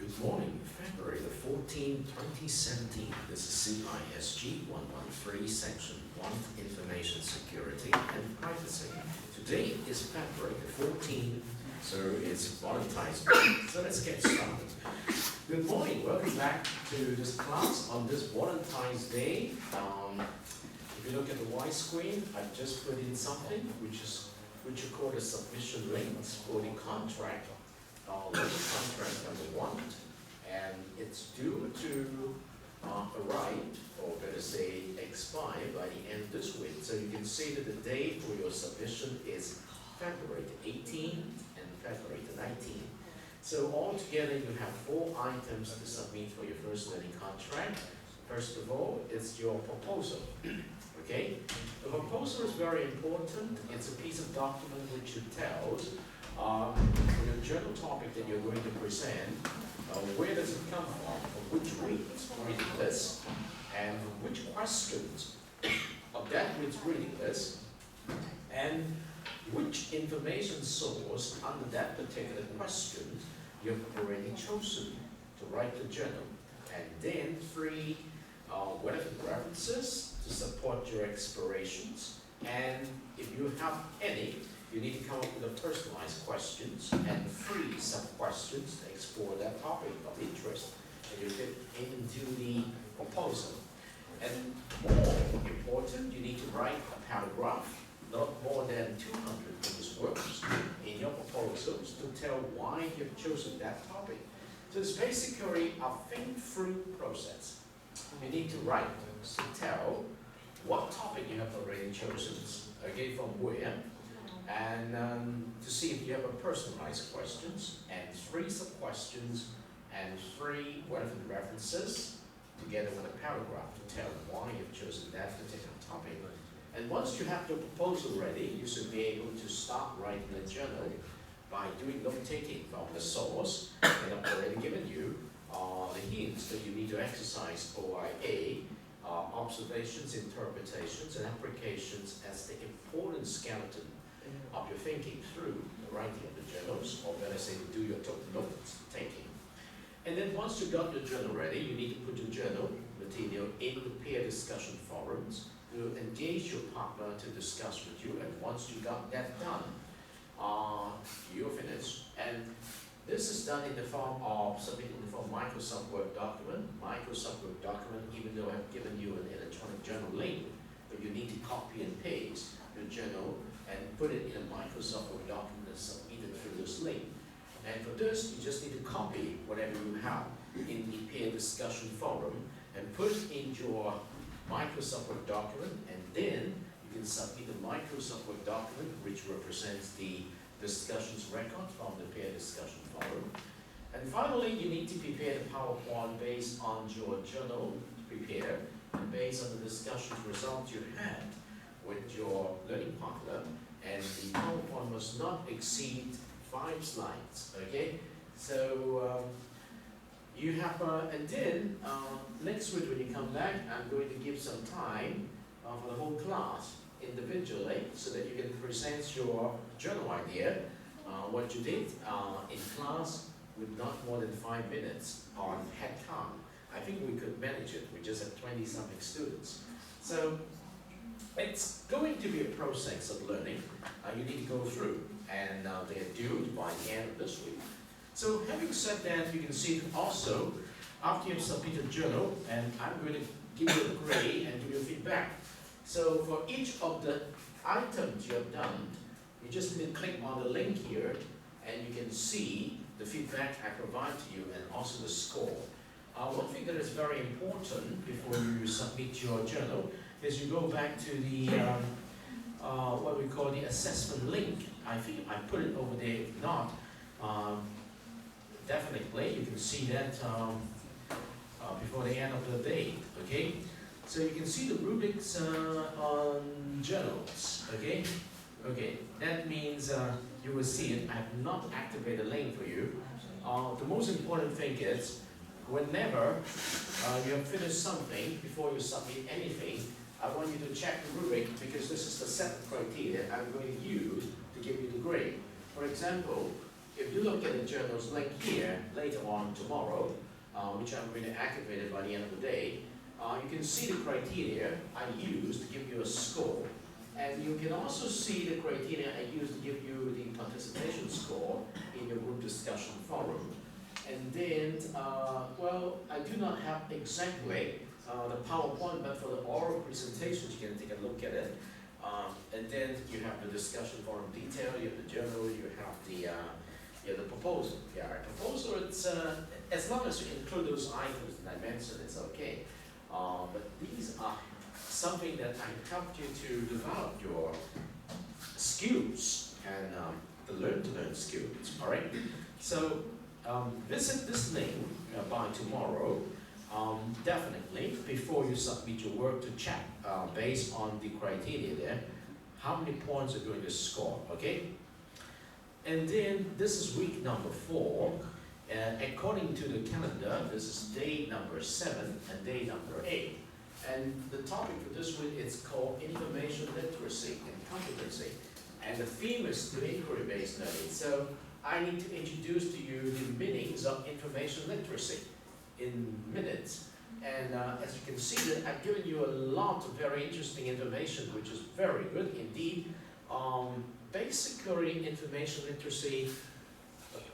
Good morning, February the 14th, 2017. This is CISG113, Section 1, Information Security and Privacy. Today is February the 14th, so it's Valentine's Day. So let's get started. Good morning, welcome back to this class on this Valentine's Day. If you look at the white screen, I've just put in something which you call the submission links for the contract. Contract number 1, and it's due to arrive, or better say expire by the end of this week. So you can see that the date for your submission is February the 18th and February the 19th. So altogether you have 4 items to submit for your first learning contract. First of all, it's your proposal. Okay? The proposal is very important. It's a piece of document which tells for your journal topic that you're going to present, where does it come from which reading list, and which questions of that reading list, and which information source under that particular question you've already chosen to write the journal, and then 3 relevant references to support your explorations, and if you have any, you need to come up with a personalized questions and 3 sub-questions to explore that topic of interest, and you fit into the proposal. And more important, you need to write a paragraph, not more than 200 English words in your proposals to tell why you've chosen that topic. So it's basically a think-through process. You need to write to tell what topic you have already chosen, okay, from where, and to see if you have a personalized questions, and 3 sub-questions, and 3 relevant references, together with a paragraph to tell why you've chosen that particular topic. And once you have your proposal ready, you should be able to start writing a journal by doing note-taking from the source that I've already given you, the hints that you need to exercise OIA, observations, interpretations, and applications as the important skeleton of your thinking through the writing of the journals, or better say, to do your notes taking. And then once you got your journal ready, you need to put your journal material in the peer discussion forums to engage your partner to discuss with you. And once you got that done, you're finished. And this is done in the form of submitting in the form of Microsoft Word document. Microsoft Word document, even though I've given you an electronic journal link, but you need to copy and paste your journal and put it in a Microsoft Word document and submit it through this link. And for this, you just need to copy whatever you have in the peer discussion forum and put it in your Microsoft Word document, and then you can submit the Microsoft Word document which represents the discussions record from the peer discussion forum. And finally, you need to prepare the PowerPoint based on your journal prepared and based on the discussion results you had with your learning partner, and the PowerPoint must not exceed 5 slides, okay? So you have, and then next week when you come back, I'm going to give some time for the whole class individually so that you can present your journal idea, what you did in class with not more than 5 minutes on head count. I think we could manage it. We just have 20-something students. So it's going to be a process of learning you need to go through, and they're due by the end of this week. So having said that, you can see also after you've submitted journal, and I'm going to give you a grade and give you feedback. So for each of the items you have done, you just need to click on the link here, and you can see the feedback I provide to you and also the score. One thing that is very important before you submit your journal is you go back to the what we call the assessment link. I think I put it over there. If not, definitely you can see that before the end of the day. Okay, so you can see the rubrics on journals. Okay, that means you will see it. I have not activated a link for you. The most important thing is whenever you have finished something, before you submit anything, I want you to check the rubric, because this is the set criteria I'm going to use to give you the grade. For example, if you look at the journals link here later on tomorrow, which I'm going to activate by the end of the day, you can see the criteria I use to give you a score. And you can also see the criteria I use to give you the participation score in your group discussion forum. And then, well, I do not have exactly the PowerPoint, but for the oral presentations, you can take a look at it. And then you have the discussion forum detail, you have the journal, you have the proposal. Yeah, proposal, it's, as long as you include those items that I mentioned, it's okay. But these are something that I helped you to develop your skills and the learn skills, all right? So visit this link by tomorrow, definitely, before you submit your work, to check based on the criteria there, how many points you're going to score, okay? And then this is week number 4. According to the calendar, this is day number 7 and day number 8. And the topic for this week is called Information Literacy and Competency. And the theme is to inquiry-based learning. So I need to introduce to you the meanings of information literacy in minutes. And as you can see, that I've given you a lot of very interesting information, which is very good indeed. Basically, information literacy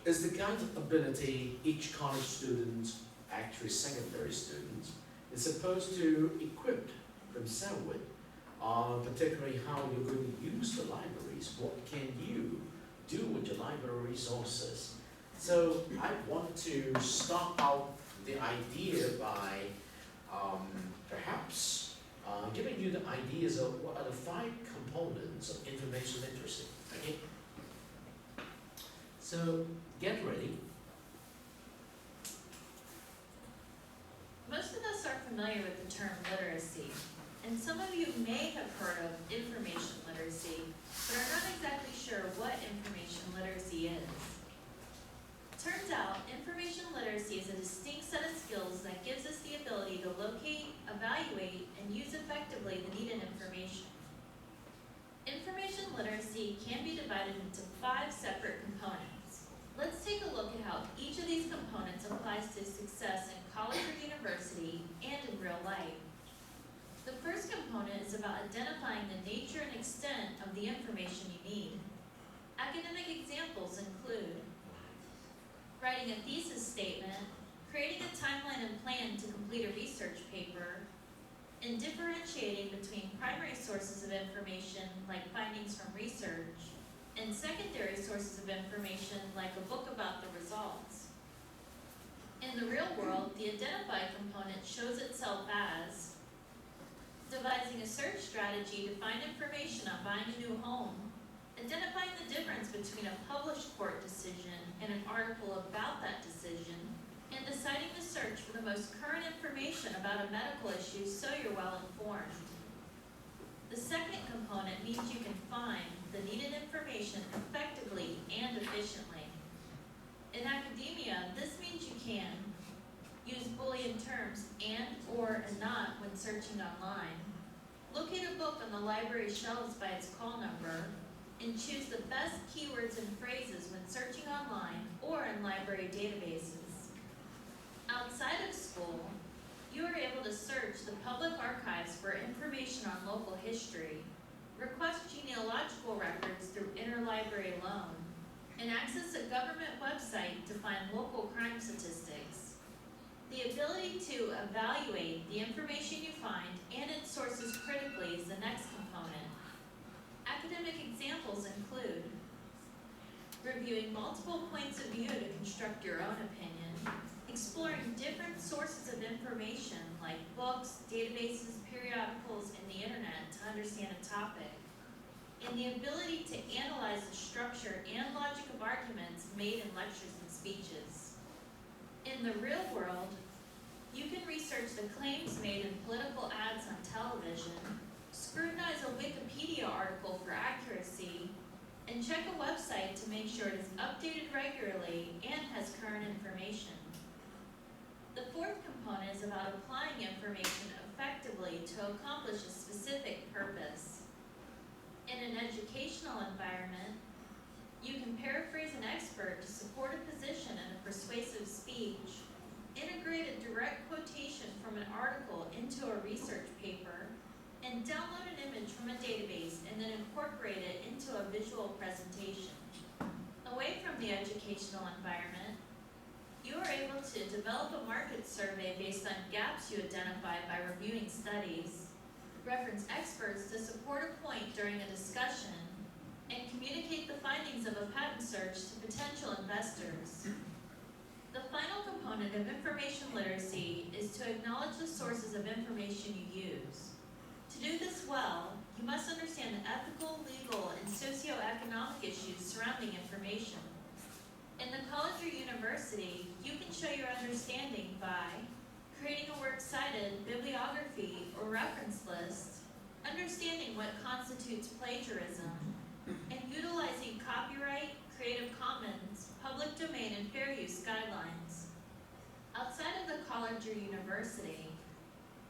is the kind of ability each college student, actually secondary students, is supposed to equip themselves with, particularly how you're going to use the libraries. What can you do with your library resources? So I want to start out the idea by perhaps giving you the ideas of what are the 5 components of information literacy. Okay? So get ready. Most of us are familiar with the term literacy, and some of you may have heard of information literacy, but are not exactly sure what information literacy is. Turns out, information literacy is a distinct set of skills that gives us the ability to locate, evaluate, and use effectively the needed information. Information literacy can be divided into 5 separate components. Let's take a look at how each of these components applies to success in college or university and in real life. The first component is about identifying the nature and extent of the information you need. Academic examples include writing a thesis statement, creating a timeline and plan to complete a research paper, and differentiating between primary sources of information like findings from research and secondary sources of information like a book about the results. In the real world, the identify component shows itself as devising a search strategy to find information on buying a new home, identifying the difference between a published court decision and an article about that decision, and deciding to search for the most current information about a medical issue so you're well informed. The second component means you can find the needed information effectively and efficiently. In academia, this means you can use Boolean terms and, or, and not when searching online, locate a book on the library shelves by its call number, and choose the best keywords and phrases when searching online or in library databases. Outside of school, you are able to search the public archives for information on local history, request genealogical records through interlibrary loan, and access a government website to find local crime statistics. The ability to evaluate the information you find and its sources critically is the next component. Academic examples include reviewing multiple points of view to construct your own opinion, exploring different sources of information like books, databases, periodicals, and the internet to understand a topic, and the ability to analyze the structure and logic of arguments made in lectures and speeches. In the real world, you can research the claims made in political ads on television, scrutinize a Wikipedia article for accuracy, and check a website to make sure it is updated regularly and has current information. The fourth component is about applying information effectively to accomplish a specific purpose. In an educational environment, You can paraphrase an expert to support a position in a persuasive speech, integrate a direct quotation from an article into a research paper, and download an image from a database and then incorporate it into a visual presentation. Away from the educational environment, you are able to develop a market survey based on gaps you identify by reviewing studies, reference experts to support a point during a discussion, and communicate the findings of a patent search to potential investors. The final component of information literacy is to acknowledge the sources of information you use. To do this well, you must understand the ethical, legal, and socioeconomic issues surrounding information. In the college or university, you can show your understanding by creating a works cited bibliography or reference list, understanding what constitutes plagiarism, and utilizing copyright, Creative Commons, public domain, and fair use guidelines. Outside of the college or university,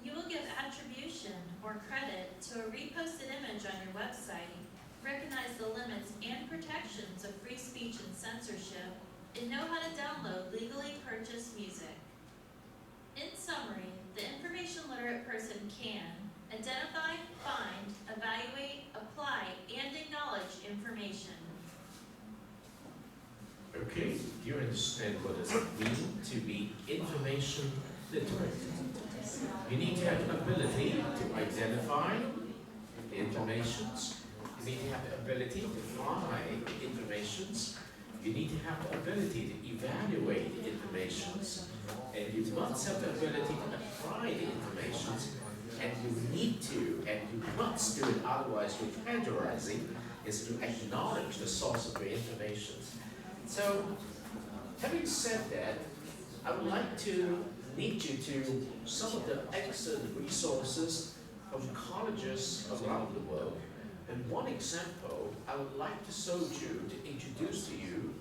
you will give attribution or credit to a reposted image on your website, recognize the limits and protections of free speech and censorship, and know how to download legally purchased music. In summary, the information literate person can identify, find, evaluate, apply, and acknowledge information. Okay, do you understand what does it mean to be information literate? You need to have the ability to identify the informations. You need to have the ability to find the informations. You need to have the ability to evaluate the informations. And you must have the ability to apply the informations. And you need to, and you must do it, otherwise you're plagiarizing, is to acknowledge the source of the information. So, having said that, I would like to lead you to some of the excellent resources from colleges around the world. And one example I would like to show you, to introduce to you,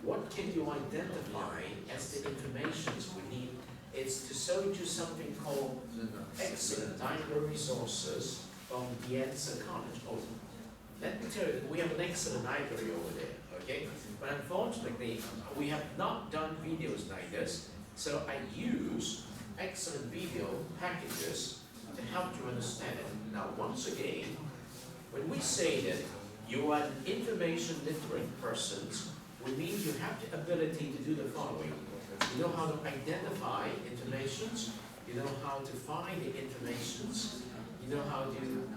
what can you identify as the informations we need. It's to show you something called excellent library resources from the College. Oh, let me tell you, we have an excellent library over there, okay? But unfortunately, we have not done videos like this, so I use excellent video packages to help you understand it. Now, once again, when we say that you are an information literate person, we mean you have the ability to do the following. You know how to identify informations, you know how to find the informations, you know how to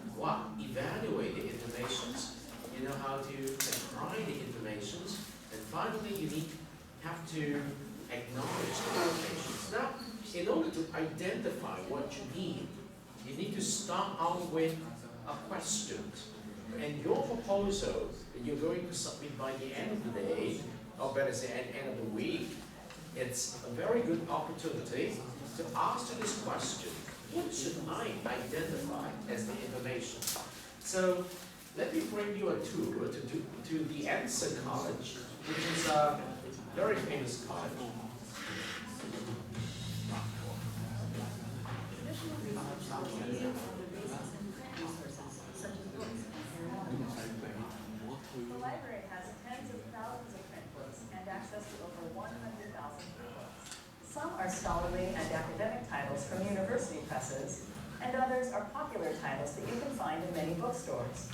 evaluate the informations, you know how to apply the informations, and finally you have to acknowledge the informations. Now, in order to identify what you need to start out with a question. And your proposal that you're going to submit by the end of the day, or better say at the end of the week, it's a very good opportunity to ask this question: what should I identify as the information? So let me bring you a tour to the Answer College, which is a very famous college. The library has tens of thousands of print books and access to over 100,000 books. Some are scholarly and academic titles from university presses, and others are popular titles that you can find in many bookstores.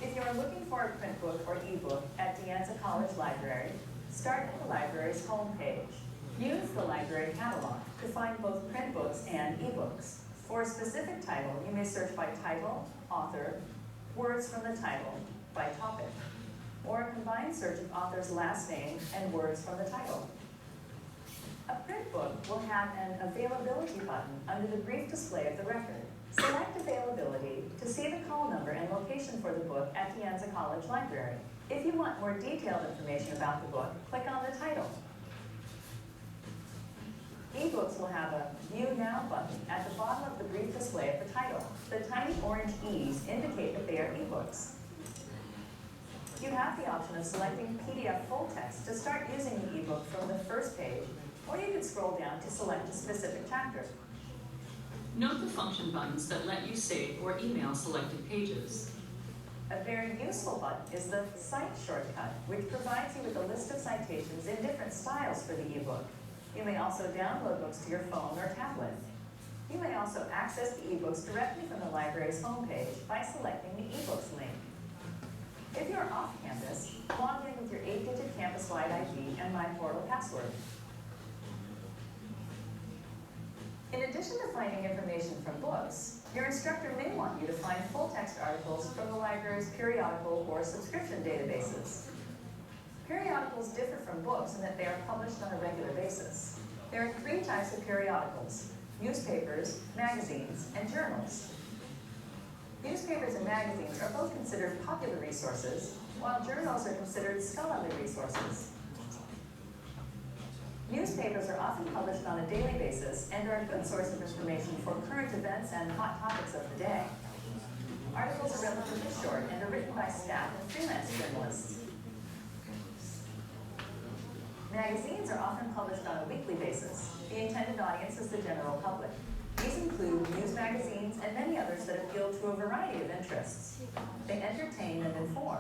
If you are looking for a print book or ebook at De Anza College Library, start at the library's homepage. Use the library catalog to find both print books and ebooks. For a specific title, you may search by title, author, words from the title, by topic, or a combined search of author's last name and words from the title. A print book will have an availability button under the brief display of the record. Select availability to see the call number and location for the book at De Anza College Library. If you want more detailed information about the book, click on the title. Ebooks will have a View Now button at the bottom of the brief display of the title. The tiny orange E's indicate that they are ebooks. You have the option of selecting PDF full text to start using the ebook from the first page, or you can scroll down to select a specific chapter. Note the function buttons that let you save or email selected pages. A very useful button is the Cite shortcut, which provides you with a list of citations in different styles for the ebook. You may also download books to your phone or tablet. You may also access the ebooks directly from the library's homepage by selecting the ebooks link. If you're off campus, log in with your 8-digit campus-wide ID and MyPortal password. In addition to finding information from books, your instructor may want you to find full-text articles from the library's periodical or subscription databases. Periodicals differ from books in that they are published on a regular basis. There are 3 types of periodicals: newspapers, magazines, and journals. Newspapers and magazines are both considered popular resources, while journals are considered scholarly resources. Newspapers are often published on a daily basis and are a good source of information for current events and hot topics of the day. Articles are relatively short and are written by staff and freelance journalists. Magazines are often published on a weekly basis. The intended audience is the general public. These include news magazines and many others that appeal to a variety of interests. They entertain and inform.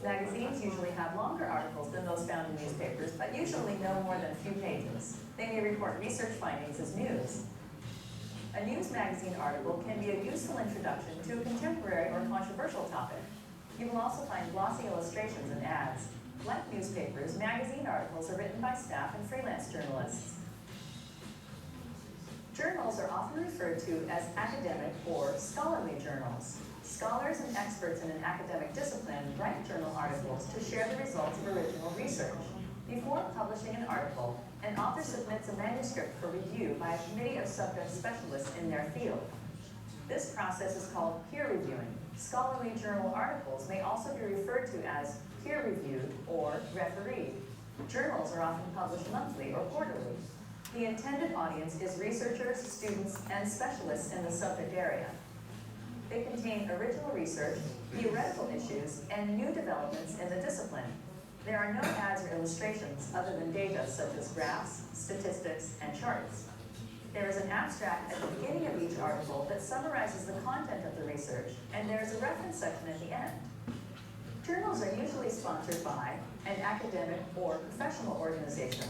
Magazines usually have longer articles than those found in newspapers, but usually no more than a few pages. They may report research findings as news. A news magazine article can be a useful introduction to a contemporary or controversial topic. You will also find glossy illustrations and ads. Like newspapers, magazine articles are written by staff and freelance journalists. Journals are often referred to as academic or scholarly journals. Scholars and experts in an academic discipline write journal articles to share the results of original research. Before publishing an article, an author submits a manuscript for review by a committee of subject specialists in their field. This process is called peer reviewing. Scholarly journal articles may also be referred to as peer-reviewed or refereed. Journals are often published monthly or quarterly. The intended audience is researchers, students, and specialists in the subject area. They contain original research, theoretical issues, and new developments in the discipline. There are no ads or illustrations other than data such as graphs, statistics, and charts. There is an abstract at the beginning of each article that summarizes the content of the research, and there is a reference section at the end. Journals are usually sponsored by an academic or professional organization.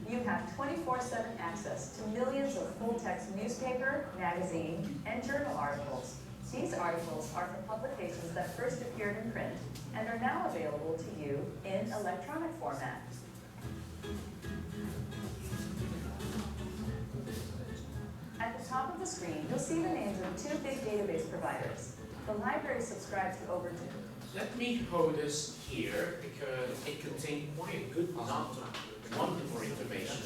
You have 24/7 access to millions of full-text newspaper, magazine, and journal articles. These articles are from publications that first appeared in print and are now available to you in electronic format. At the top of the screen, you'll see the names of 2 big database providers. The library subscribes to over Let me hold this here because it contains quite a good amount of wonderful information.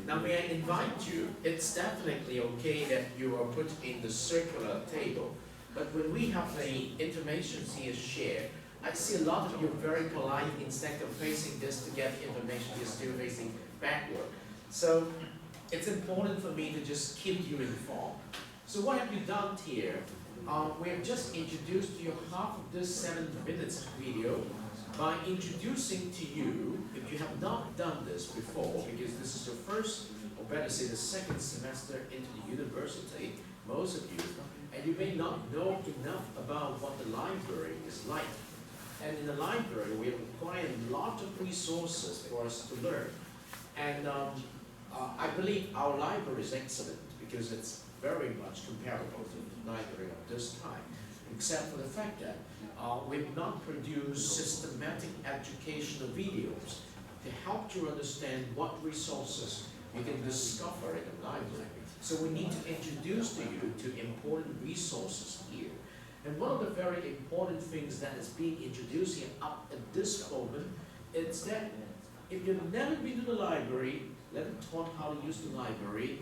Now may I invite you, it's definitely okay that you are put in the circular table, but when we have the information here shared, I see a lot of you very polite. Instead of facing this to get information, you're still facing backward. So it's important for me to just keep you informed. So what have you done here? We have just introduced to you half of this 7 minutes video by introducing to you, if you have not done this before, because this is your first, or better say the second semester into the university, most of you, and you may not know enough about what the library is like. And in the library, we have quite a lot of resources for us to learn. And I believe our library is excellent because it's very much comparable to the library of this time, except for the fact that we've not produced systematic educational videos to help you understand what resources you can discover in the library. So we need to introduce to you to important resources here. And one of the very important things that is being introduced here up at this moment is that if you've never been to the library, never taught how to use the library,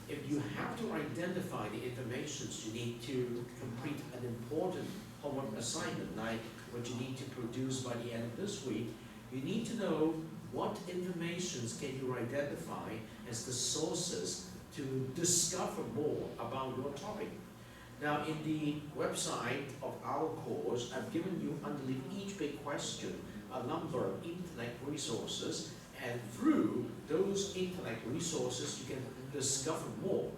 if you have to identify the information you need to complete an important homework assignment, like what you need to produce by the end of this week, you need to know what informations can you identify as the sources to discover more about your topic. Now, in the website of our course, I've given you underneath each big question a number of internet resources, and through those internet resources you can discover more.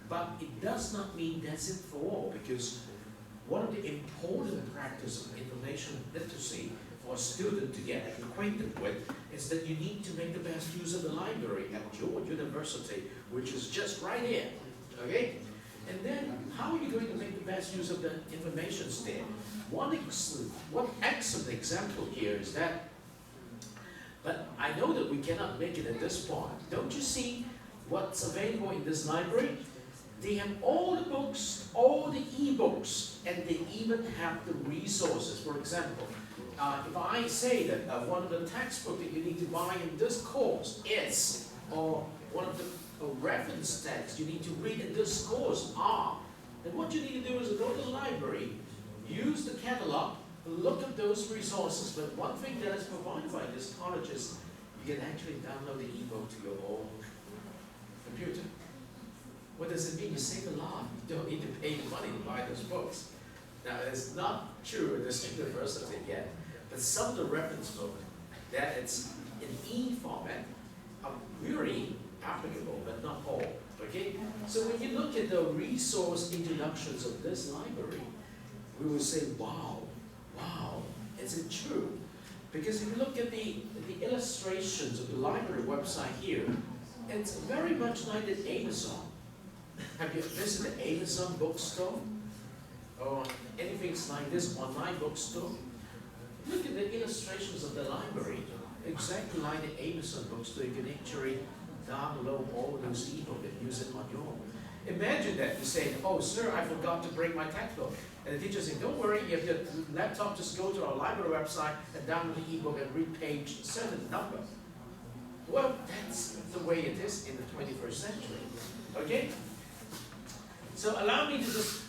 But it does not mean that's it for all, because one of the important practices of information literacy for a student to get acquainted with is that you need to make the best use of the library at your university, which is just right here, okay? And then, how are you going to make the best use of the information there? One excellent example here is that, but I know that we cannot make it at this point. Don't you see what's available in this library? They have all the books, all the e-books, and they even have the resources. For example, if I say that one of the textbooks that you need to buy in this course is, or one of the reference texts you need to read in this course are, then what you need to do is go to the library, use the catalog, look at those resources. But one thing that is provided by this college is you can actually download the e-book to your own computer. What does it mean? You save a lot. You don't need to pay the money to buy those books. Now, it's not true in this university yet, but some of the reference books that it's in e-format are really applicable, but not all. Okay? So when you look at the resource introductions of this library, we will say, wow, is it true? Because if you look at the illustrations of the library website here, it's very much like the Amazon. Have you visited the Amazon bookstore? Or anything like this online bookstore? Look at the illustrations of the library. Exactly like the Amazon bookstore, you can actually download all those ebooks and use it on your own. Imagine that you say, oh sir, I forgot to bring my textbook. And the teacher says, don't worry, you have your laptop, just go to our library website and download the ebook and read page certain number. Well, that's the way it is in the 21st century. Okay? So allow me to just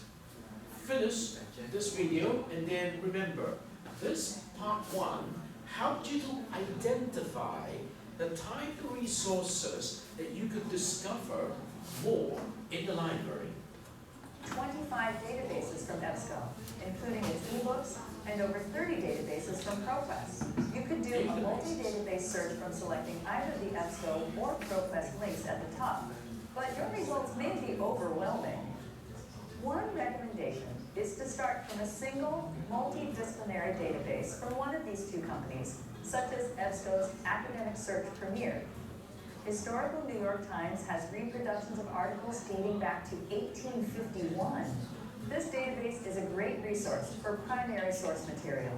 finish this video, and then remember, this part 1 helped you to identify the type of resources that you could discover more in the library. 25 databases from EBSCO, including its ebooks, and over 30 databases from ProQuest. You could do a multi-database search from selecting either the EBSCO or ProQuest links at the top, but your results may be overwhelming. One recommendation is to start from a single multidisciplinary database from one of these two companies, such as EBSCO's Academic Search Premier. Historical New York Times has reproductions of articles dating back to 1851. This database is a great resource for primary source material.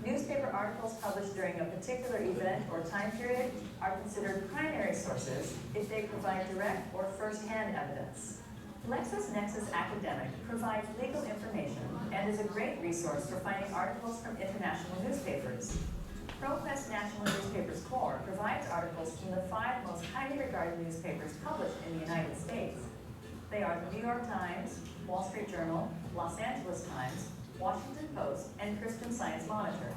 Newspaper articles published during a particular event or time period are considered primary sources if they provide direct or first-hand evidence. LexisNexis Academic provides legal information and is a great resource for finding articles from international newspapers. ProQuest National Newspapers Corps provides articles from the 5 most highly regarded newspapers published in the United States. They are the New York Times, Wall Street Journal, Los Angeles Times, Washington Post, and Christian Science Monitor.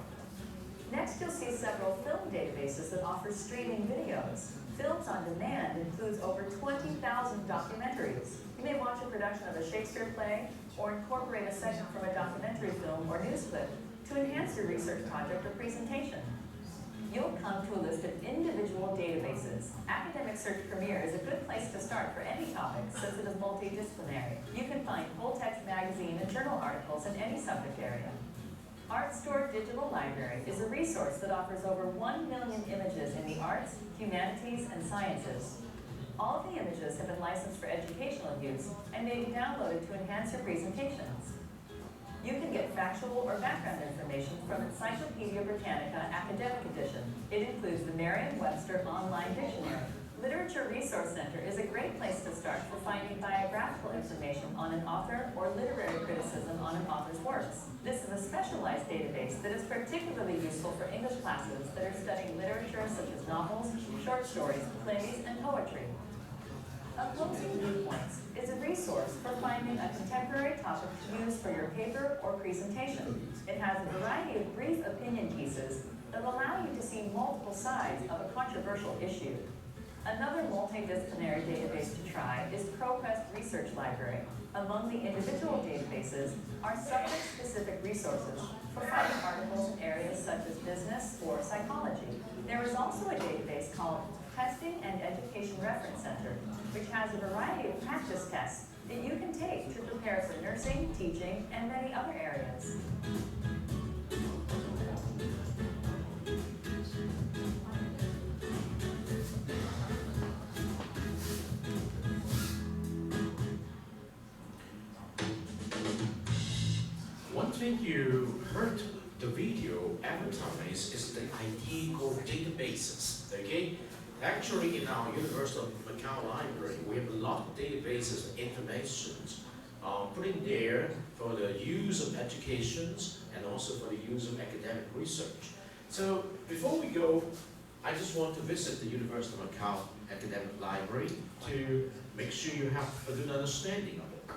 Next, you'll see several film databases that offer streaming videos. Films on Demand includes over 20,000 documentaries. You may watch a production of a Shakespeare play or incorporate a segment from a documentary film or news clip to enhance your research project or presentation. You'll come to a list of individual databases. Academic Search Premier is a good place to start for any topic since it is multidisciplinary. You can find full-text magazine and journal articles in any subject area. ArtStore Digital Library is a resource that offers over 1 million images in the arts, humanities, and sciences. All of the images have been licensed for educational use and may be downloaded to enhance your presentations. You can get factual or background information from Encyclopedia Britannica Academic Edition. It includes the Merriam-Webster Online Dictionary. Literature Resource Center is a great place to start for finding biographical information on an author or literary criticism on an author's works. This is a specialized database that is particularly useful for English classes that are studying literature such as novels, short stories, plays, and poetry. Opposing Viewpoints is a resource for finding a contemporary topic to use for your paper or presentation. It has a variety of brief opinion pieces that allow you to see multiple sides of a controversial issue. Another multidisciplinary database to try is ProQuest Research Library. Among the individual databases are subject-specific resources for finding articles in areas such as business or psychology. There is also a database called Testing and Education Reference Reference Center, which has a variety of practice tests that you can take to prepare for nursing, teaching, and many other areas. One thing you heard the video advertise is the idea called databases, okay? Actually, in our University of Macau library, we have a lot of databases and informations put in there for the use of educations and also for the use of academic research. So before we go, I just want to visit the University of Macau Academic Library to make sure you have a good understanding of it.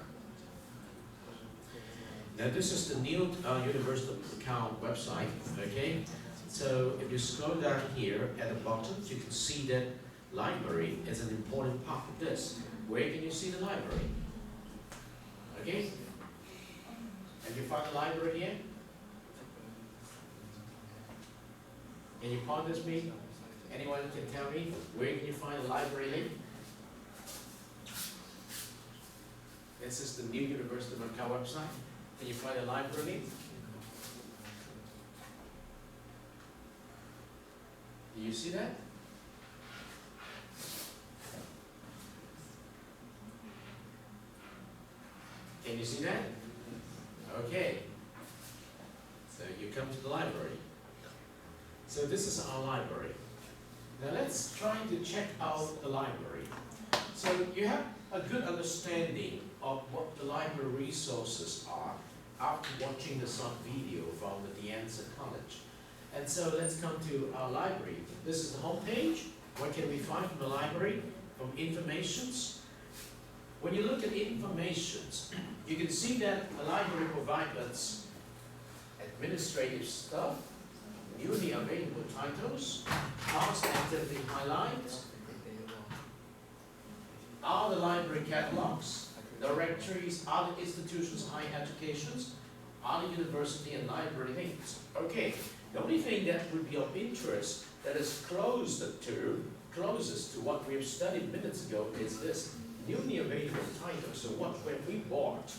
Now this is the new University of Macau website, okay? So if you scroll down here at the bottom, you can see that library is an important part of this. Where can you see the library? Okay? Have you found the library here? Can you point this me? Anyone can tell me where can you find the library link? This is the new University of Macau website. Can you find a library link? Do you see that? Can you see that? Okay. So you come to the library. So this is our library. Now let's try to check out the library. So you have a good understanding of what the library resources are after watching the short video from the De Anza College. And so let's come to our library. This is the home page. What can we find from the library? From informations. When you look at informations, you can see that the library provides us administrative stuff, newly available titles, past activity highlights, all the library catalogs, directories, other institutions, higher educations, other university and library links. Okay, the only thing that would be of interest that is closest to what we have studied minutes ago is this newly available title. So what we bought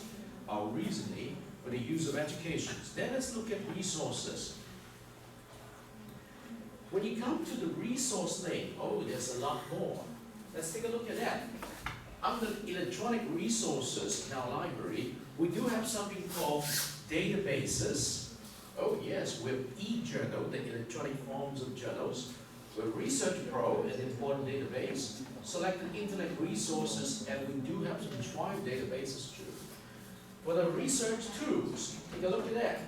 recently for the use of educations. Then let's look at resources. When you come to the resource link, oh, there's a lot more. Let's take a look at that. Under electronic resources in our library, we do have something called databases. Oh yes, we have e-journal, the electronic forms of journals. We have Research Pro, an important database. Selected internet resources, and we do have some Drive databases too. For the research tools, take a look at that.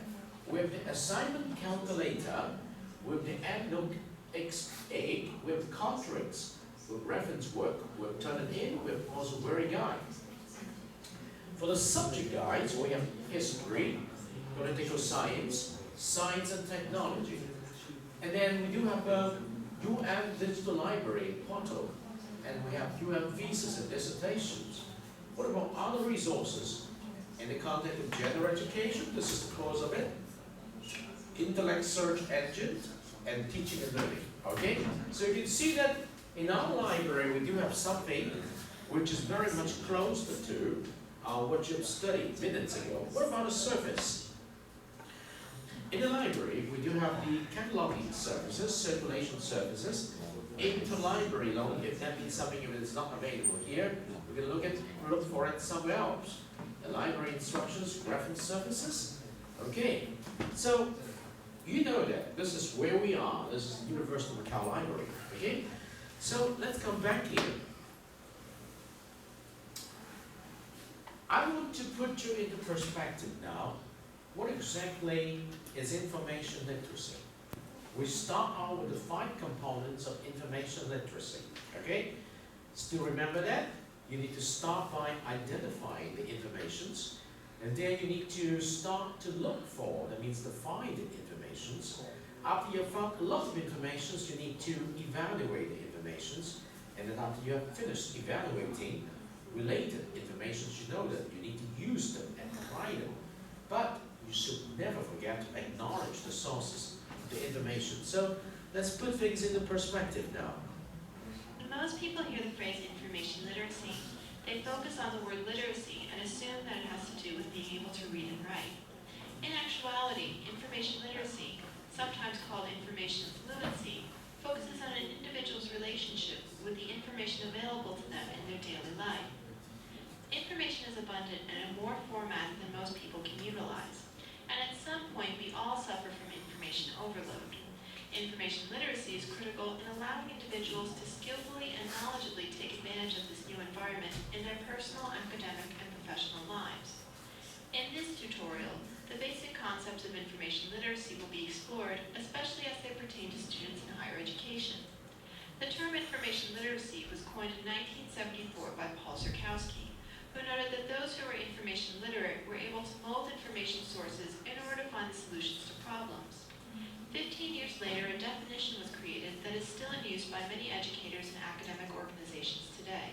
We have the assignment calculator, we have the EndNote X8, we have Contrix, we have reference work, we have Turn It In, we have also Very Guide. For the subject guides, we have history, political science, science and technology. And then we do have UM Digital Library portal, and we have UM thesis and dissertations. What about other resources? In the context of general education, this is the cause of it. Intellect Search Engine and Teaching and Learning. Okay? So you can see that in our library we do have something which is very much closer to what you've studied minutes ago. What about a service? In the library we do have the cataloging services, circulation services, interlibrary loan, if that means something if it's not available here, we can look for it somewhere else. The library instructions, reference services. Okay, so you know that this is where we are. This is the University of Macau Library. Okay, so let's come back here. I want to put you into perspective now. What exactly is information literacy? We start out with the 5 components of information literacy. Okay, still remember that? You need to start by identifying the informations, and then you need to start to look for, that means to find the informations. After you've found a lot of informations, you need to evaluate the informations, and then after you have finished evaluating related informations, you know that you need to use them and apply them. But you should never forget to acknowledge the sources of the information. So let's put things into perspective now. When most people hear the phrase information literacy, they focus on the word literacy and assume that it has to do with being able to read and write. In actuality, information literacy, sometimes called information fluency, focuses on an individual's relationship with the information available to them in their daily life. Information is abundant and in more formats than most people can utilize, and at some point we all suffer from information overload. Information literacy is critical in allowing individuals to skillfully and knowledgeably take advantage of this new environment in their personal, academic, and professional lives. In this tutorial, the basic concepts of information literacy will be explored, especially as they pertain to students in higher education. The term information literacy was coined in 1974 by Paul Zurkowski, who noted that those who were information literate were able to mold information sources in order to find solutions to problems. 15 years later, a definition was created that is still in use by many educators and academic organizations today.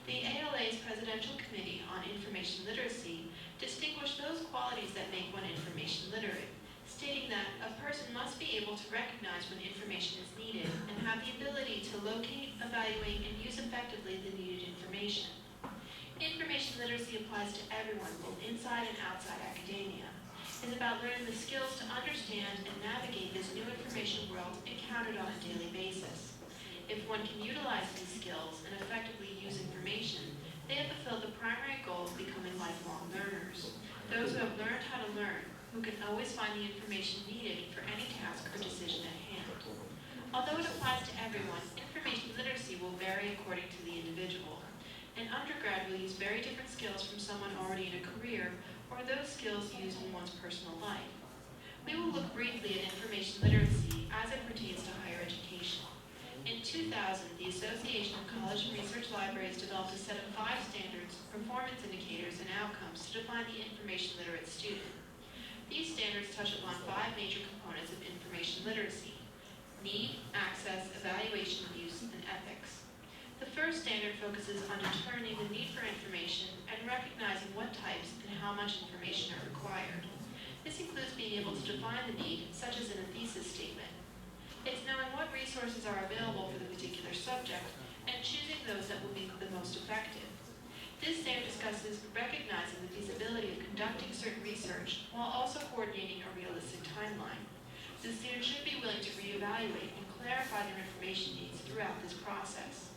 The ALA's Presidential Committee on Information Literacy distinguished those qualities that make one information literate, stating that a person must be able to recognize when information is needed and have the ability to locate, evaluate, and use effectively the needed information. Information literacy applies to everyone, both inside and outside academia. It's about learning the skills to understand and navigate this new information world encountered on a daily basis. If one can utilize these skills and effectively use information, they have fulfilled the primary goal of becoming lifelong learners. Those who have learned how to learn, who can always find the information needed for any task or decision at hand. Although it applies to everyone, information literacy will vary according to the individual. An undergrad will use very different skills from someone already in a career or those skills used in one's personal life. We will look briefly at information literacy as it pertains to higher education. In 2000, the Association of College and Research Libraries developed a set of 5 standards, performance indicators, and outcomes to define the information literate student. These standards touch upon 5 major components of information literacy: need, access, evaluation, use, and ethics. The first standard focuses on determining the need for information and recognizing what types and how much information are required. This includes being able to define the need, such as in a thesis statement. It's knowing what resources are available for the particular subject and choosing those that will be the most effective. This standard discusses recognizing the feasibility of conducting certain research while also coordinating a realistic timeline. The student should be willing to reevaluate and clarify their information needs throughout this process.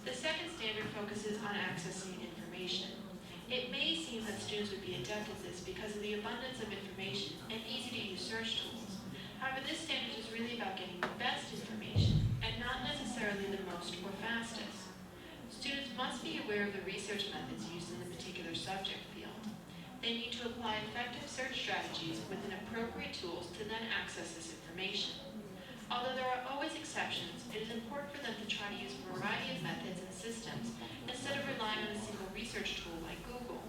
The second standard focuses on accessing information. It may seem that students would be adept at this because of the abundance of information and easy-to-use search tools. However, this standard is really about getting the best information and not necessarily the most or fastest. Students must be aware of the research methods used in the particular subject field. They need to apply effective search strategies within appropriate tools to then access this information. Although there are always exceptions, it is important for them to try to use a variety of methods and systems instead of relying on a single research tool like Google,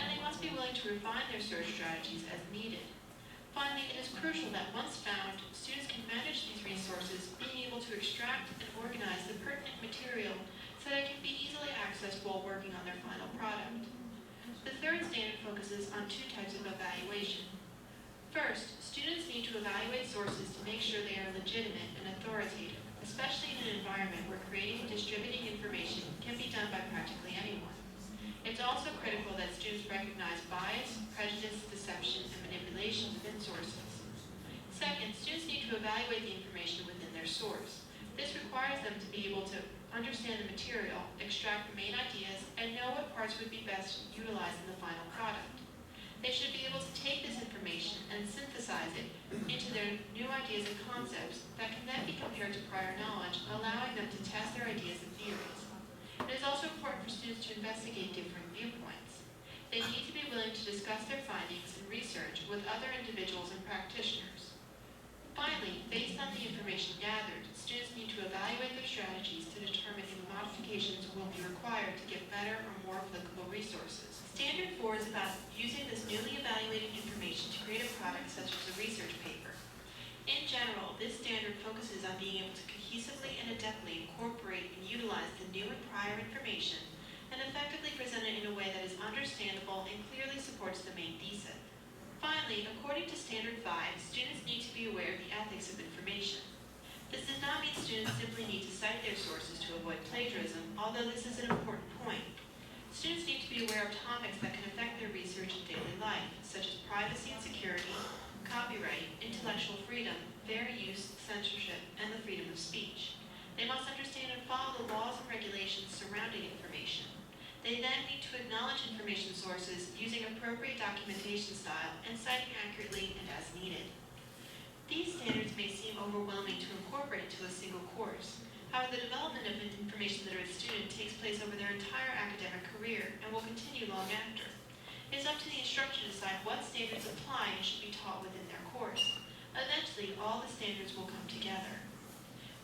and they must be willing to refine their search strategies as needed. Finally, it is crucial that once found, students can manage these resources, being able to extract and organize the pertinent material so that it can be easily accessed while working on their final product. The third standard focuses on 2 types of evaluation. First, students need to evaluate sources to make sure they are legitimate and authoritative, especially in an environment where creating and distributing information can be done by practically anyone. It's also critical that students recognize bias, prejudice, deception, and manipulation within sources. Second, students need to evaluate the information within their source. This requires them to be able to understand the material, extract the main ideas, and know what parts would be best utilized in the final product. They should be able to take this information and synthesize it into their new ideas and concepts that can then be compared to prior knowledge, allowing them to test their ideas and theories. It is also important for students to investigate different viewpoints. They need to be willing to discuss their findings and research with other individuals and practitioners. Finally, based on the information gathered, students need to evaluate their strategies to determine if modifications will be required to get better or more applicable resources. Standard 4 is about using this newly evaluated information to create a product such as a research paper. In general, this standard focuses on being able to cohesively and adeptly incorporate and utilize the new and prior information and effectively present it in a way that is understandable and clearly supports the main thesis. Finally, according to Standard 5, students need to be aware of the ethics of information. This does not mean students simply need to cite their sources to avoid plagiarism, although this is an important point. Students need to be aware of topics that can affect their research in daily life, such as privacy and security, copyright, intellectual freedom, fair use, censorship, and the freedom of speech. They must understand and follow the laws and regulations surrounding information. They then need to acknowledge information sources using appropriate documentation style and citing accurately and as needed. These standards may seem overwhelming to incorporate into a single course. However, the development of an information literate student takes place over their entire academic career and will continue long after. It is up to the instructor to decide what standards apply and should be taught within their course. Eventually, all the standards will come together.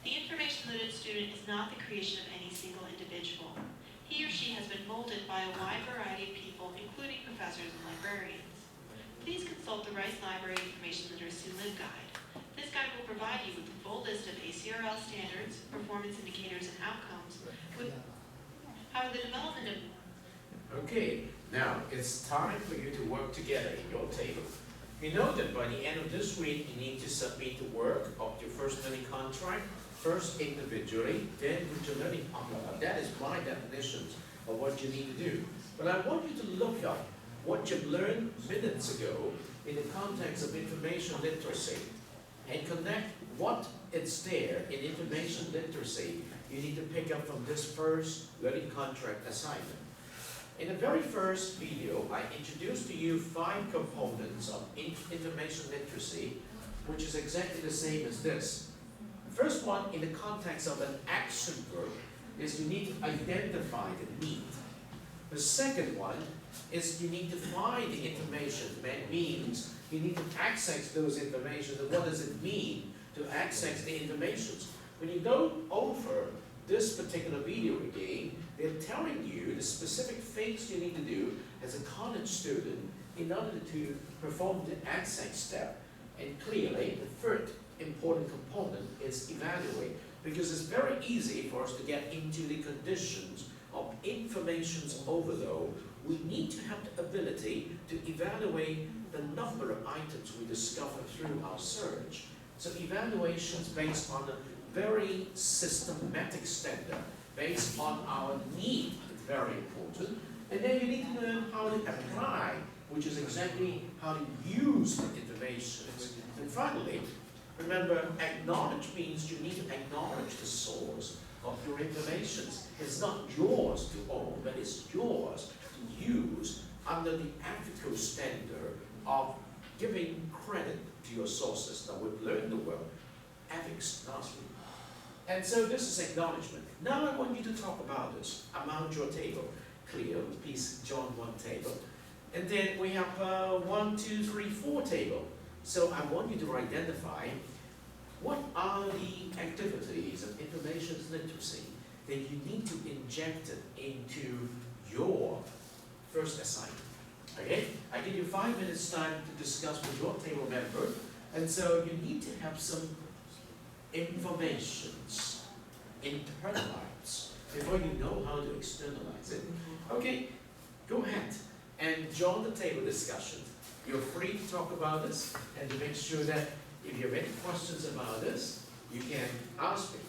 The information literate student is not the creation of any single individual. He or she has been molded by a wide variety of people, including professors and librarians. Please consult the Rice Library Information Literacy LibGuide. This guide will provide you with a full list of ACRL standards, performance indicators, and outcomes with how the development of... Okay, now it's time for you to work together in your table. You know that by the end of this week, you need to submit the work of your first learning contract, first individually, then with your learning partner. That is my definitions of what you need to do. But I want you to look up what you learned minutes ago in the context of information literacy and connect what is there in information literacy you need to pick up from this first learning contract assignment. In the very first video, I introduced to you 5 components of information literacy, which is exactly the same as this. The first one, in the context of an action verb, is you need to identify the need. The second one is you need to find the information. That means you need to access those information. And what does it mean to access the information? When you go over this particular video again, they're telling you the specific things you need to do as a college student in order to perform the access step. And clearly, the third important component is evaluate, because it's very easy for us to get into the conditions of information's overload. We need to have the ability to evaluate the number of items we discover through our search. So evaluations based on a very systematic standard, based on our need, is very important. And then you need to learn how to apply, which is exactly how to use the information. And finally, remember, acknowledge means you need to acknowledge the source of your information. It's not yours to own, but it's yours to use under the ethical standard of giving credit to your sources. Now, we've learned the word ethics last week. And so this is acknowledgement. Now I want you to talk about this. Amount your table. Clear, please join one table. And then we have 1, 2, 3, 4 table. So I want you to identify what are the activities of information literacy that you need to inject it into your first assignment. Okay? I give you 5 minutes time to discuss with your table member. And so you need to have some informations internalized before you know how to externalize it. Okay, go ahead and join the table discussion. You're free to talk about this and to make sure that if you have any questions about this, you can ask me.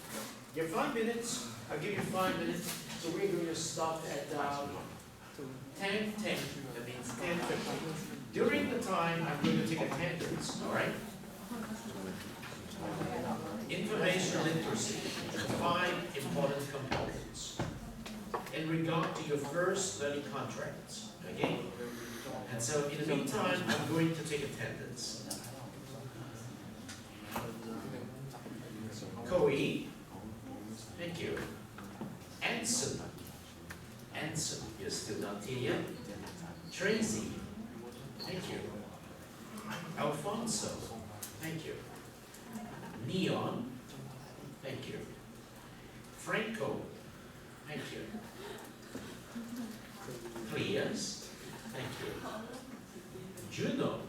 You have 5 minutes. I'll give you 5 minutes. So we're going to stop at 10:10. That means 10:50. During the time, I'm going to take attendance. All right. Information literacy, 5 important components in regard to your first learning contracts, okay? And so in the meantime, I'm going to take attendance. Coe, thank you. Anson, you're still not here yet. Tracy, thank you. Alfonso, thank you. Neon, thank you. Franco, thank you. Clears, thank you. Juno,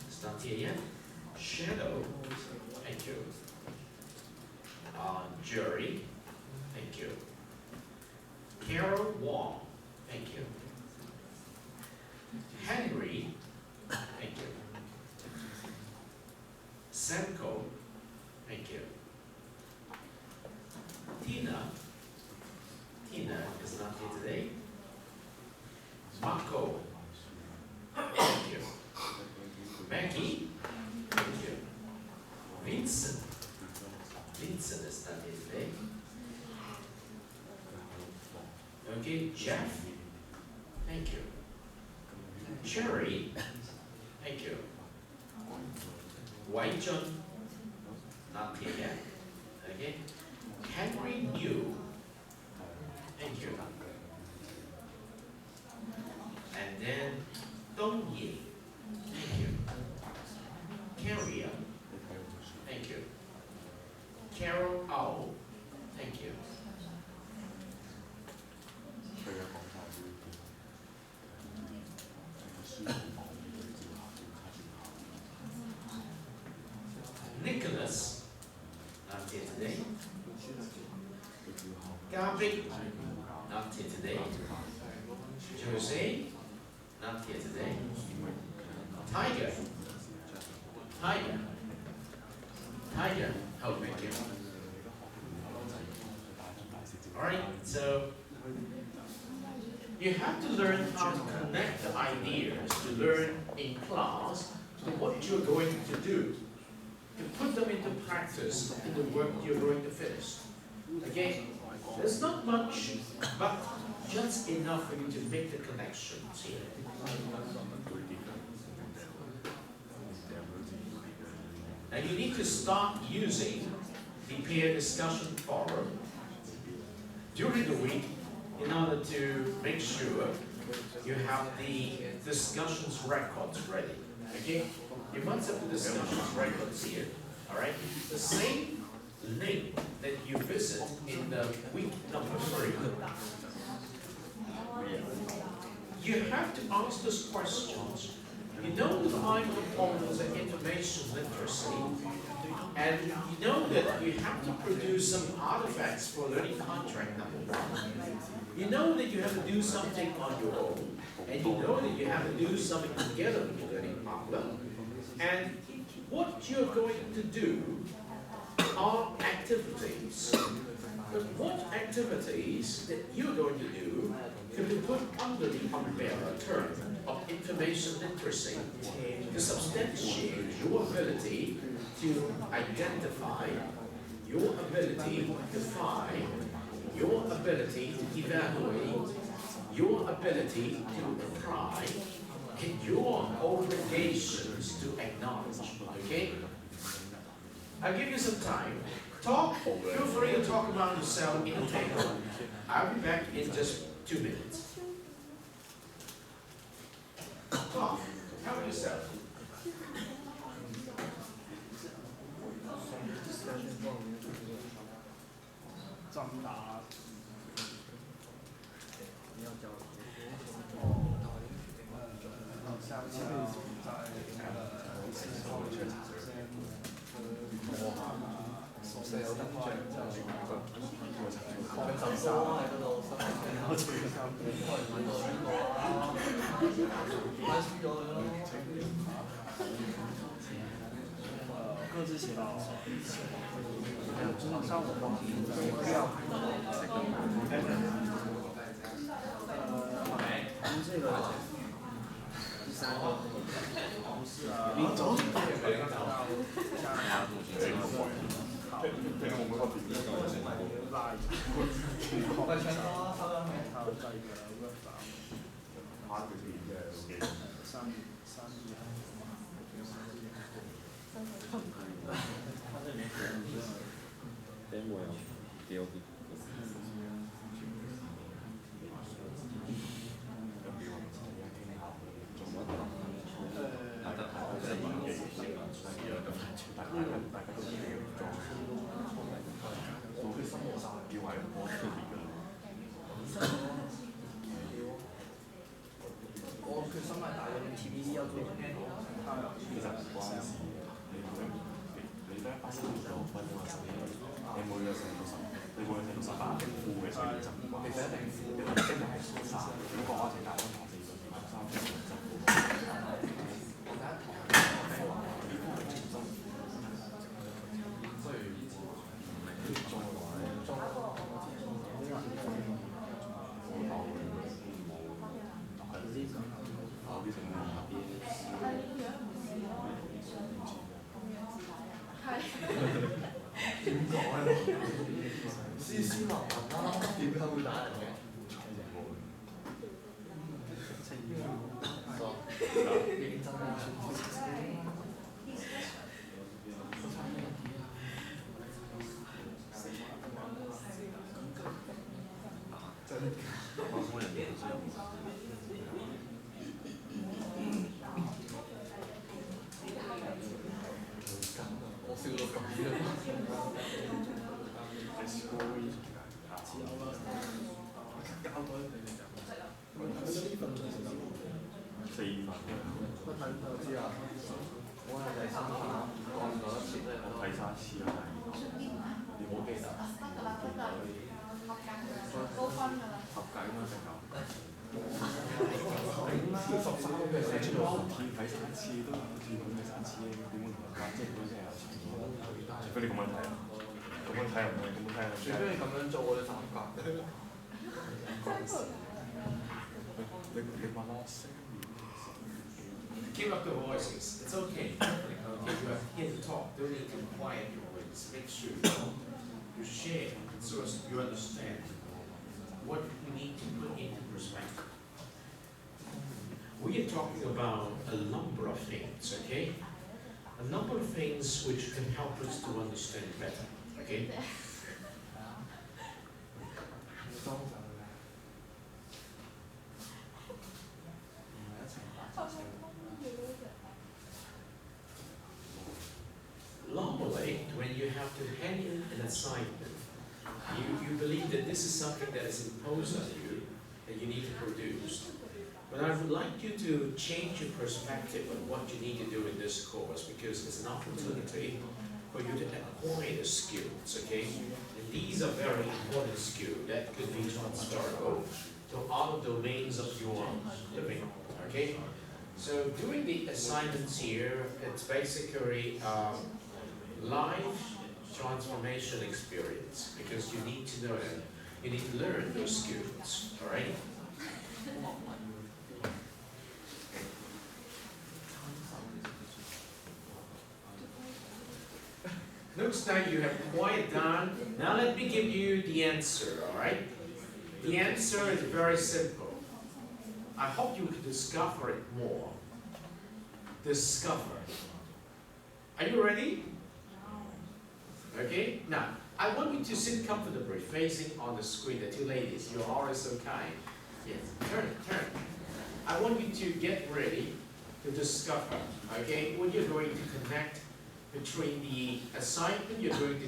it's not here yet. Shadow, thank you. Jury, thank you. Carol Wong, thank you. Henry, thank you. Semco, Tina. Tina is not here today. Marco. Thank you. Maggie. Thank you. Vincent. Vincent is not here today. Okay, Jeff. Thank you. Cherry. Thank you. Wai Chun. Not here yet. Okay. Henry New. Thank you. And then Dong Yi. Thank you. Carrier. Thank you. Carol Ao. Thank you. Nicholas. Not here today. Gabby. Not here today. Jose. Not here today. Tiger. Tiger. Tiger. Oh, thank you. Alright, so you have to learn how to connect the ideas to learn in class to what you're going to do, to put them into practice in the work you're going to finish. Okay? There's not much, but just enough for you to make the connections here. And you need to start using the peer discussion forum during the week in order to make sure you have the discussions records ready. Okay? You must have the discussions records here. Alright? The same link that you visit in the week number 3. You have to ask those questions. You know the 5 components of information literacy, and you know that you have to produce some artifacts for learning contract number 1. You know that you have to do something on your own, and you know that you have to do something together with your learning partner. And what you're going to do are activities. But what activities that you're going to do can be put under the umbrella term of information literacy to substantiate your ability to identify, your ability to find, your ability to evaluate, your ability to apply, and your obligations to acknowledge. Okay? I'll give you some time. Talk. Feel free to talk about yourself in the table. I'll be back in just 2 minutes. Talk. Help yourself.各自写到上午不要这个第3个不是啊，你走思麻麻啦，點解會打人嘅？認真啊！我笑到咁樣。交多你哋就。4份。我睇就知啊。我係第3份，講咗一次，我睇3次啦。你冇記得？高分㗎啦。合格應該成咁。13個嘅寫咗睇3次都好似睇3次，點會唔合格？即係本身有情況。除非你咁樣睇啊，咁樣睇又唔係，咁樣睇又唔係。除非你咁樣做，我哋就合格。你問我聲。Keep up the voices. It's okay. Okay, you are here to talk. Don't need to quiet your voice. Make sure you share so as you understand what we need to put into perspective. We are talking about a number of things, okay? A number of things which can help us to understand better, okay? Normally, when you have to hand in an assignment, you believe that this is something that is imposed on you, that you need to produce. But I would like you to change your perspective on what you need to do in this course, because it's an opportunity for you to acquire the skills, okay? And these are very important skills that could be transferable to other domains of your living, okay? So doing the assignments here, it's basically life transformation experience, because you need to know them. You need to learn those skills, all right? Looks like you have quiet down. Now let me give you the answer, all right? The answer is very simple. I hope you can discover it more. Discover. Are you ready? Okay, now, I want you to sit comfortably facing on the screen. The two ladies, you're always so kind. Yes, turn. I want you to get ready to discover, okay, what you're going to connect between the assignment you're going to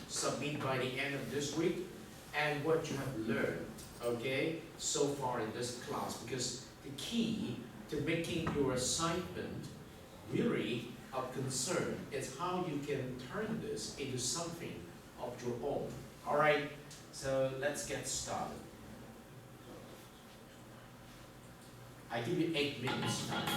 submit by the end of this week and what you have learned, okay, so far in this class. Because the key to making your assignment really of concern is how you can turn this into something of your own. All right, so let's get started. I give you 8 minutes time.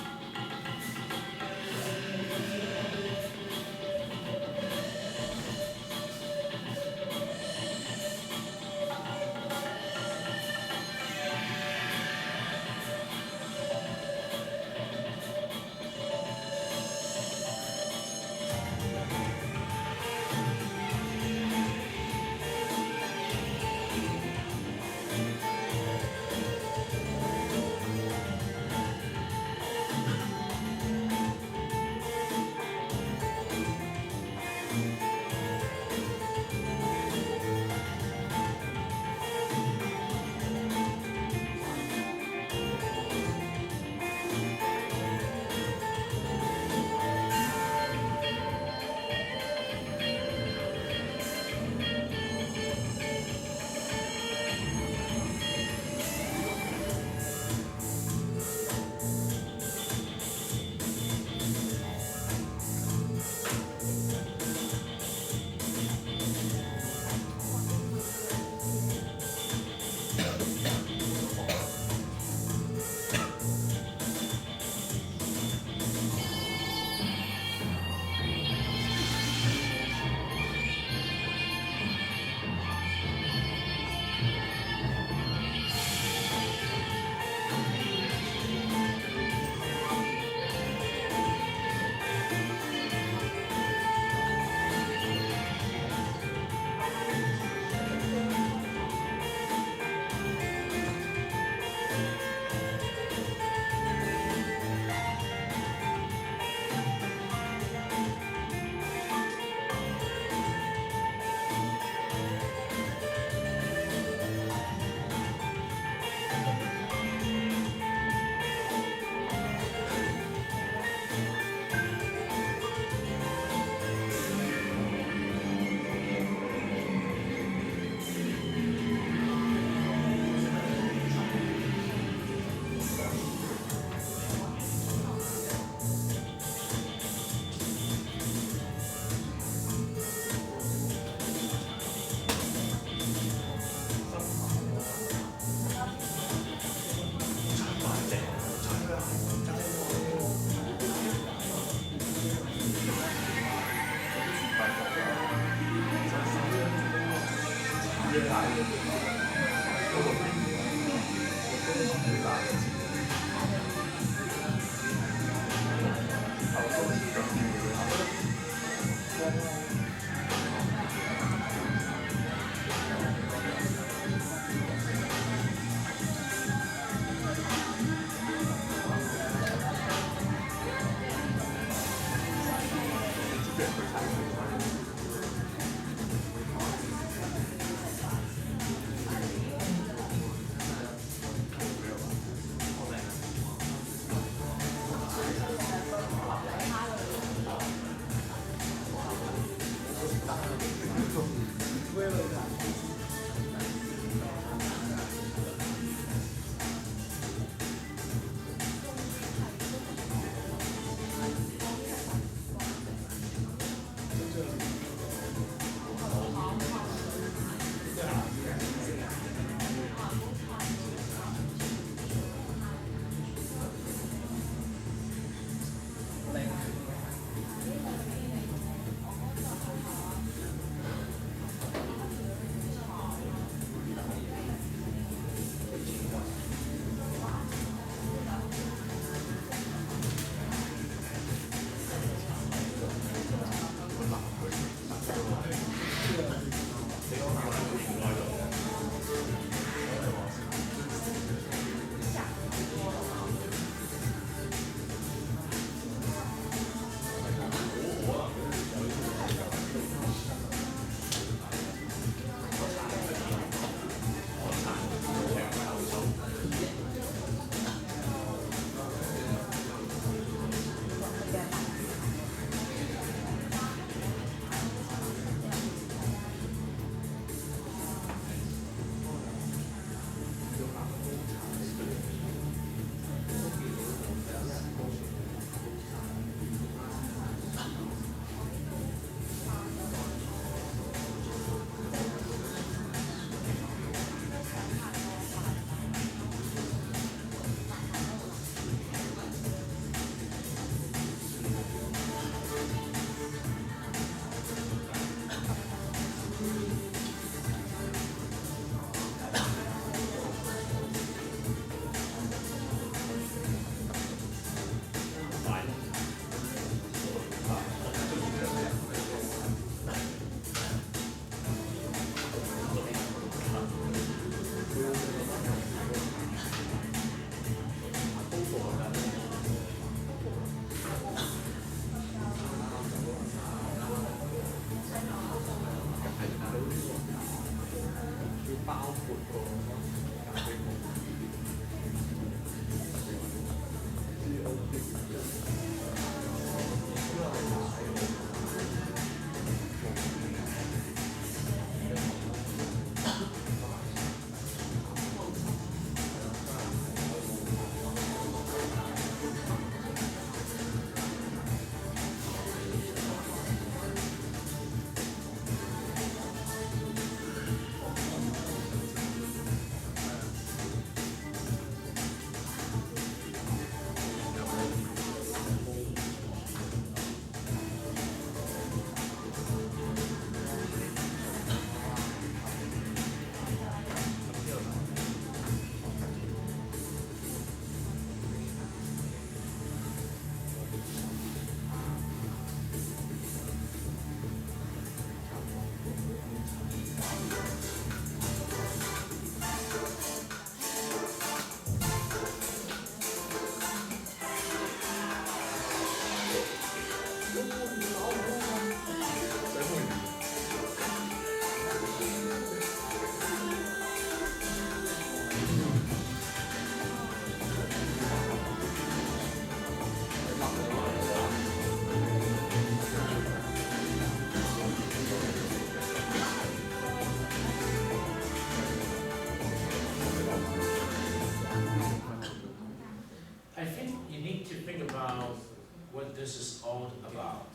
this is all about,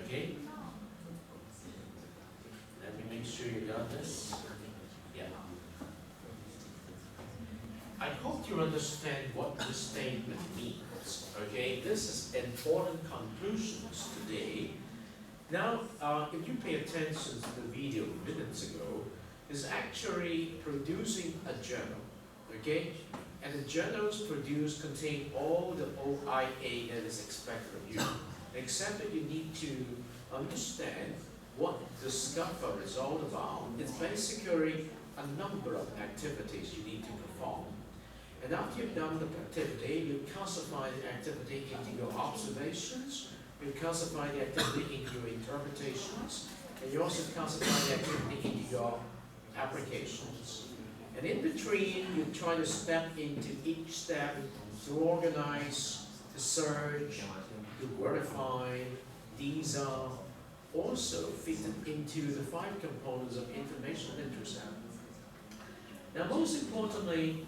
okay? Let me make sure you got this. Yeah. I hope you understand what this statement means, okay? This is important conclusions today. Now, if you pay attention to the video minutes ago, is actually producing a journal, okay? And the journals produced contain all the OIA that is expected of you, except that you need to understand what discover is all about. It's basically a number of activities you need to perform. And after you've done the activity, you classify the activity into your observations, you classify the activity into your interpretations, and you also classify the activity into your applications. And in between, you try to step into each step to organize, to search, to verify. These are also fitted into the 5 components of information literacy. Now, most importantly,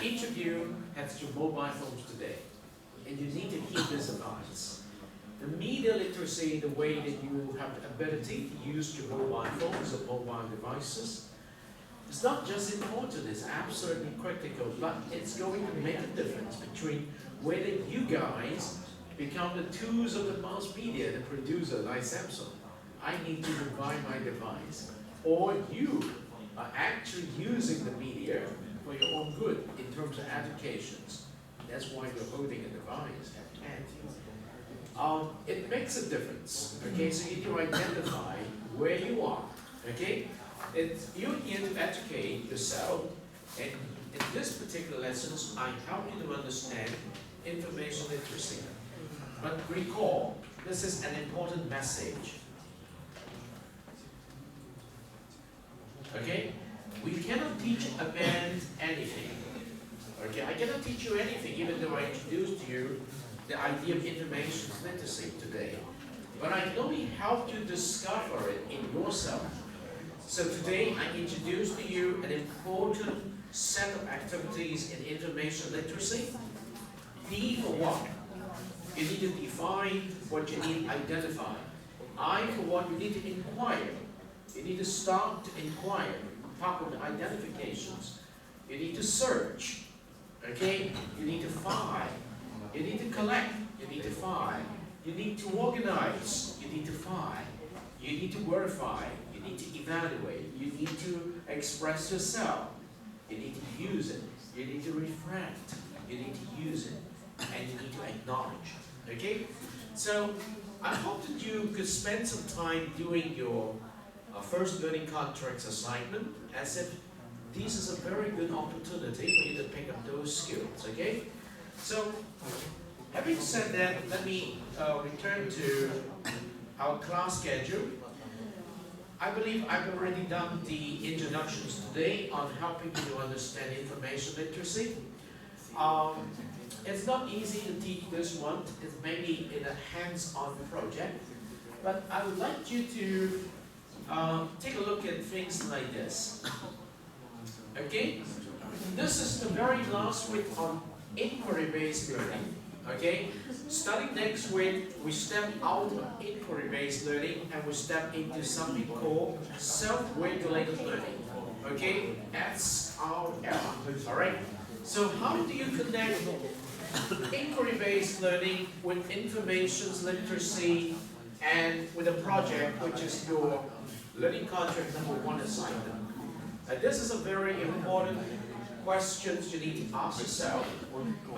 each of you has your mobile phones today, and you need to heed this advice. The media literacy, the way that you have the ability to use your mobile phones or mobile devices, it's not just important, it's absolutely critical, but it's going to make a difference between whether you guys become the tools of the mass media, the producer like Samsung. I need to buy my device. Or you are actually using the media for your own good in terms of educations. That's why you're holding a device at hand. It makes a difference. Okay, so you need to identify where you are. Okay, you're here to educate yourself, and in this particular lessons, I help you to understand information literacy. But recall, this is an important message. Okay? We cannot teach a man anything. Okay? I cannot teach you anything, even though I introduced to you the idea of information literacy today. But I can only help you discover it in yourself. So today I introduce to you an important set of activities in information literacy. D for what? You need to define what you need to identify. I for what? You need to inquire. You need to start to inquire. Talk of the identifications. You need to search. Okay? You need to find. You need to collect. You need to find. You need to organize. You need to find. You need to verify. You need to evaluate. You need to express yourself. You need to use it. You need to reflect. You need to use it. And you need to acknowledge. Okay? So, I hope that you could spend some time doing your first learning contracts assignment, as if this is a very good opportunity for you to pick up those skills. Okay? So, having said that, let me return to our class schedule. I believe I've already done the introductions today on helping you to understand information literacy. It's not easy to teach this one. It's maybe in a hands-on project. But I would like you to take a look at things like this. Okay? This is the very last week on inquiry-based learning. Okay? Starting next week, we step out of inquiry-based learning and we step into something called self-regulated learning. Okay? SRL. Alright? So how do you connect inquiry-based learning with information literacy and with a project which is your learning contract number 1 assignment? This is a very important question you need to ask yourself.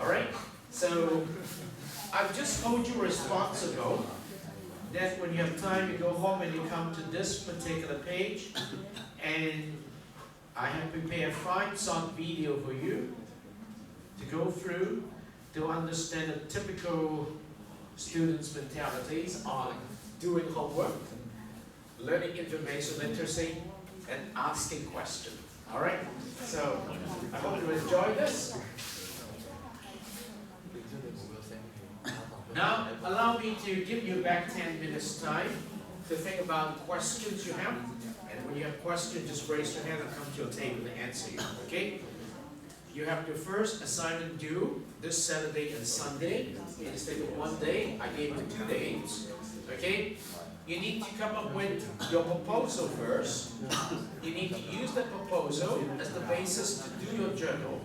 Alright? So I've just told you responsible that when you have time you go home and you come to this particular page, and I have prepared 5-short video for you to go through to understand the typical students' mentalities on doing homework, learning information literacy, and asking questions. Alright? So I hope you enjoy this. Now, allow me to give you back 10 minutes time to think about the questions you have. And when you have questions, just raise your hand and come to your table to answer you. Okay? You have your first assignment due this Saturday and Sunday. Instead of 1 day, I gave you 2 days. Okay? You need to come up with your proposal first. You need to use that proposal as the basis to do your journal.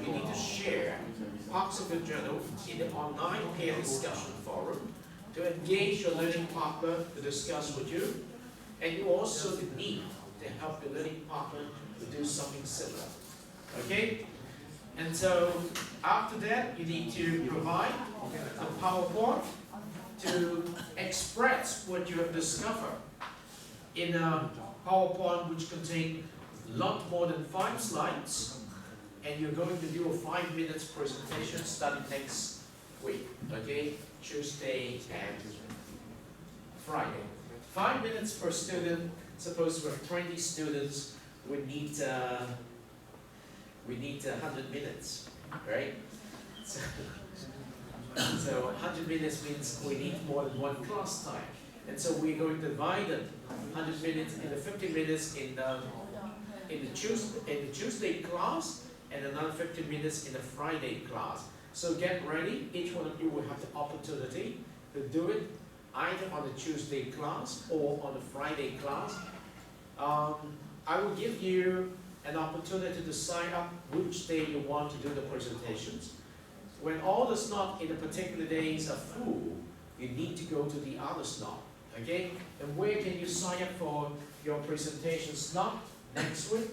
You need to share parts of your journal in the online peer discussion forum to engage your learning partner to discuss with you. And you also need to help the learning partner to do something similar. Okay? And so after that, you need to provide a PowerPoint to express what you have discovered in a PowerPoint which contains a lot more than 5 slides, and you're going to do a 5 minutes presentation starting next week, okay? Tuesday and Friday. 5 minutes per student. Suppose we have 20 students, we need 100 minutes, right? So 100 minutes means we need more than 1 class time. And so we're going to divide it 100 minutes into 50 minutes in the Tuesday class, and another 50 minutes in the Friday class. So get ready. Each one of you will have the opportunity to do it either on the Tuesday class or on the Friday class. I will give you an opportunity to sign up which day you want to do the presentations. When all the slot in a particular days are full, you need to go to the other slot. Okay? And where can you sign up for your presentation slot? Next week.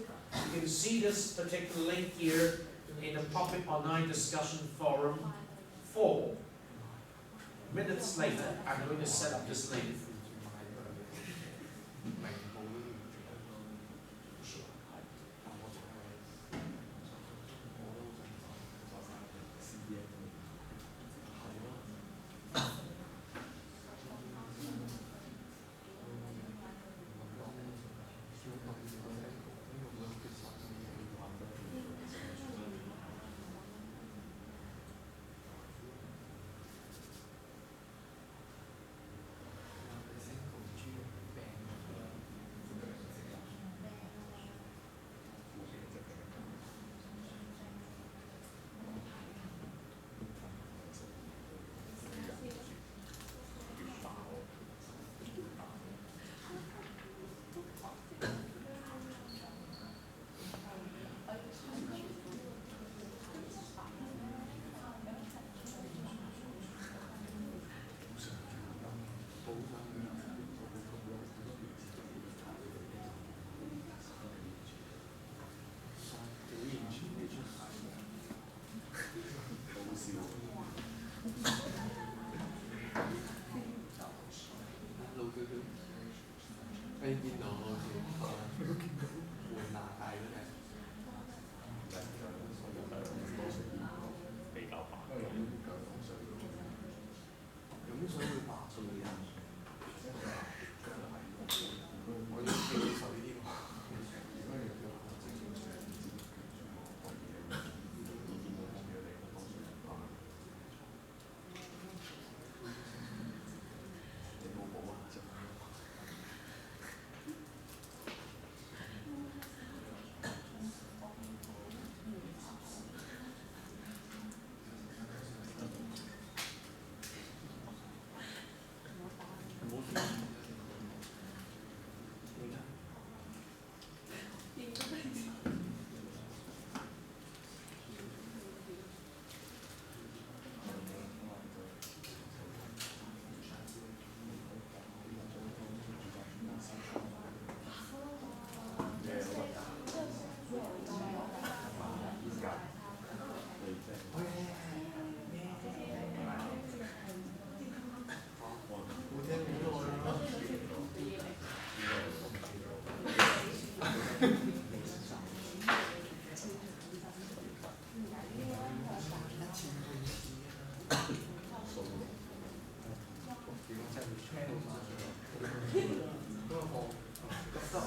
You can see this particular link here in the Public Online Discussion Forum 4. Minutes later, I'm going to set up this link.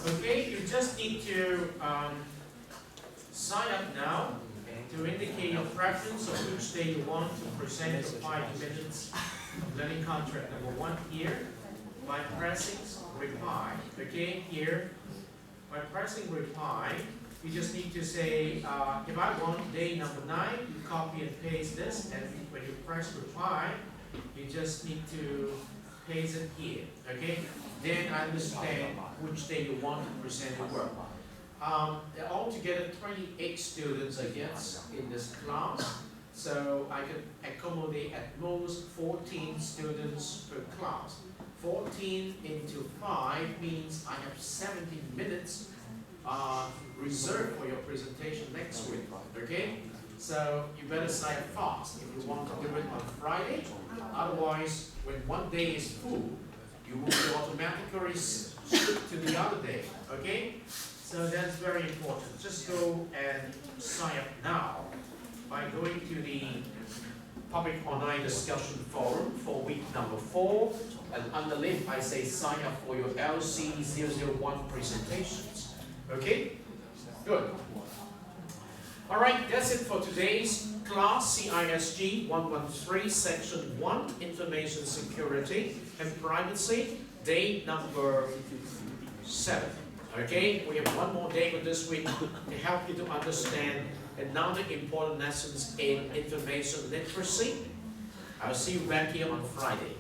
Okay, you just need to sign up now to indicate your preference of which day you want to present for 5 minutes of learning contract number 1 here by pressing reply. Okay, here by pressing reply, you just need to say if I want day number 9, you copy and paste this, and when you press reply, you just need to paste it here. Okay, then I understand which day you want to present your work. Altogether 28 students, I guess, in this class. So I can accommodate at most 14 students per class. 14 into 5 means I have 70 minutes reserved for your presentation next week, okay? So you better sign up fast if you want to do it on Friday. Otherwise, when one day is full, you will be automatically skipped to the other day, okay? So that's very important. Just go and sign up now by going to the Public Online Discussion Forum for week number 4. And underneath, I say sign up for your LC001 presentations. Okay? Good. All right, that's it for today's class, CISG 113, Section 1, Information Security and Privacy, day number 7. Okay, we have one more day for this week to help you to understand another important lessons in information literacy. I'll see you back here on Friday.